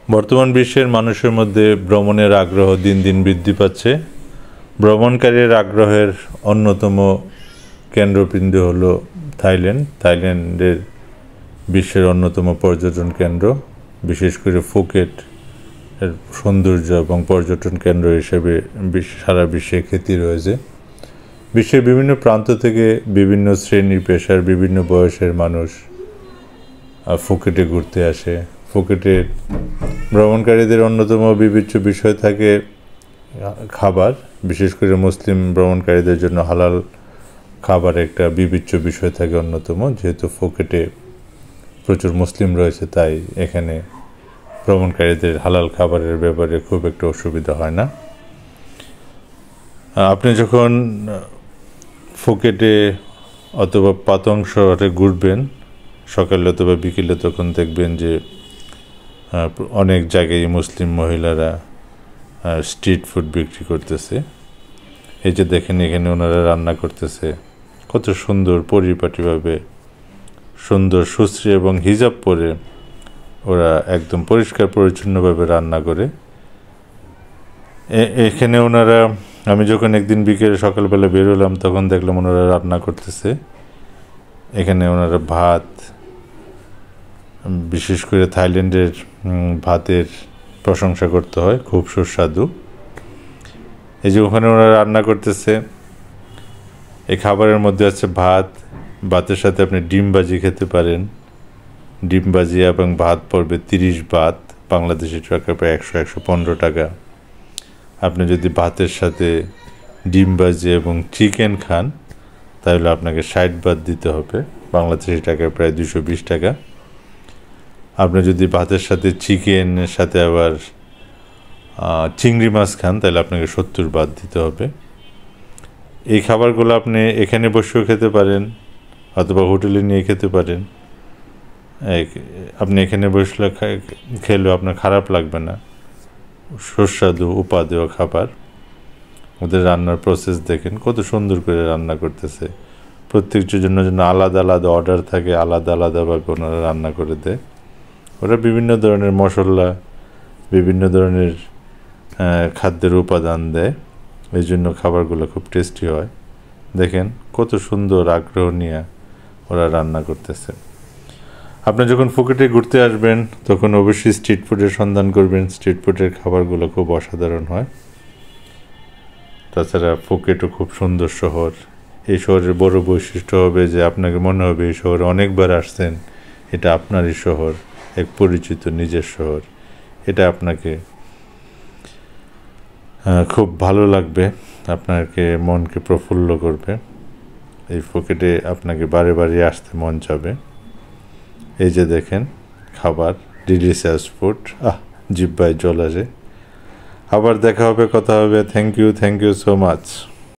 বর্তমান বিশ্বের মানুষের মধ্যে ভ্রমণের আগ্রহ দিন দিন বৃদ্ধি পাচ্ছে। ভ্রমণকারীর আগ্রহের অন্যতম কেন্দ্রবিন্দু হলো থাইল্যান্ড। থাইল্যান্ডের বিশ্বের অন্যতম পর্যটন কেন্দ্র, বিশেষ করে ফুকেট এর সৌন্দর্য এবং পর্যটন কেন্দ্র হিসেবে সারা বিশ্বে খ্যাতি রয়েছে। বিশ্বের বিভিন্ন প্রান্ত থেকে বিভিন্ন শ্রেণী পেশার বিভিন্ন বয়সের মানুষ ফুকেটে ঘুরতে আসে। ফুকেটের ভ্রমণকারীদের অন্যতম বিবেচ্য বিষয় থাকে খাবার, বিশেষ করে মুসলিম ভ্রমণকারীদের জন্য হালাল খাবার একটা বিবেচ্য বিষয় থাকে অন্যতম। যেহেতু ফুকেটে প্রচুর মুসলিম রয়েছে, তাই এখানে ভ্রমণকারীদের হালাল খাবারের ব্যাপারে খুব একটা অসুবিধা হয় না। আপনি যখন ফুকেটে অথবা পাতং শহরে ঘুরবেন সকালে অথবা বিকেলে, তখন দেখবেন যে অনেক জায়গায় মুসলিম মহিলারা স্ট্রিট ফুড বিক্রি করতেছে। এই যে দেখেন, এখানে ওনারা রান্না করতেছে কত সুন্দর পরিপাটিভাবে, সুন্দর সুশ্রী এবং হিজাব পরে ওরা একদম পরিষ্কার পরিচ্ছন্নভাবে রান্না করে। এখানে ওনারা, আমি যখন একদিন বিকেলে সকালবেলা বেরোলাম তখন দেখলাম ওনারা রান্না করতেছে। এখানে ওনারা ভাত, বিশেষ করে থাইল্যান্ডের ভাতের প্রশংসা করতে হয়, খুব সুস্বাদু। এই যে ওখানে ওনারা রান্না করতেছে, এই খাবারের মধ্যে আছে ভাত, ভাতের সাথে আপনি ডিম ভাজি খেতে পারেন। ডিম ভাজি এবং ভাত পড়বে 30 বাত, বাংলাদেশি টাকা প্রায় 100-115 টাকা। আপনি যদি ভাতের সাথে ডিম ভাজি এবং চিকেন খান তাহলে আপনাকে 60 বাত দিতে হবে, বাংলাদেশি টাকা প্রায় 220 টাকা। আপনি যদি ভাতের সাথে চিকেনের সাথে আবার চিংড়ি মাছ খান তাহলে আপনাকে 70 বাত দিতে হবে। এই খাবারগুলো আপনি এখানে বসেও খেতে পারেন অথবা হোটেলে নিয়ে খেতে পারেন। আপনি এখানে বসলে খেলেও আপনার খারাপ লাগবে না, সুস্বাদু উপাদেয় খাবার। ওদের রান্নার প্রসেস দেখেন, কত সুন্দর করে রান্না করতেছে। প্রত্যেকটির জন্য আলাদা আলাদা অর্ডার থাকে, আলাদা আলাদাভাবে ওনারা রান্না করে দেয়। ওরা বিভিন্ন ধরনের মশলা, বিভিন্ন ধরনের খাদ্যের উপাদান দেয়, এই জন্য খাবারগুলো খুব টেস্টি হয়। দেখেন কত সুন্দর আগ্রহ নিয়ে ওরা রান্না করতেছে। আপনি যখন ফুকেটে ঘুরতে আসবেন তখন অবশ্যই স্ট্রিট ফুডের সন্ধান করবেন। স্ট্রিট ফুডের খাবারগুলো খুব অসাধারণ হয়। তাছাড়া ফুকেটও খুব সুন্দর শহর। এই শহরের বড় বৈশিষ্ট্য হবে যে আপনাকে মনে হবে এই শহরে অনেকবার আসছেন, এটা আপনারই শহর, এক পরিচিত নিজের শহর। এটা আপনাকে খুব ভালো লাগবে, আপনাকে মনকে প্রফুল্ল করবে। এই ফুকেটে আপনাকে বারে বারে আসতে মন চাবে। এই যে দেখেন খাবার, ডিলিশিয়াস ফুড, জিহ্বায় জল আসে। আবার দেখা হবে, কথা হবে। Thank you so much.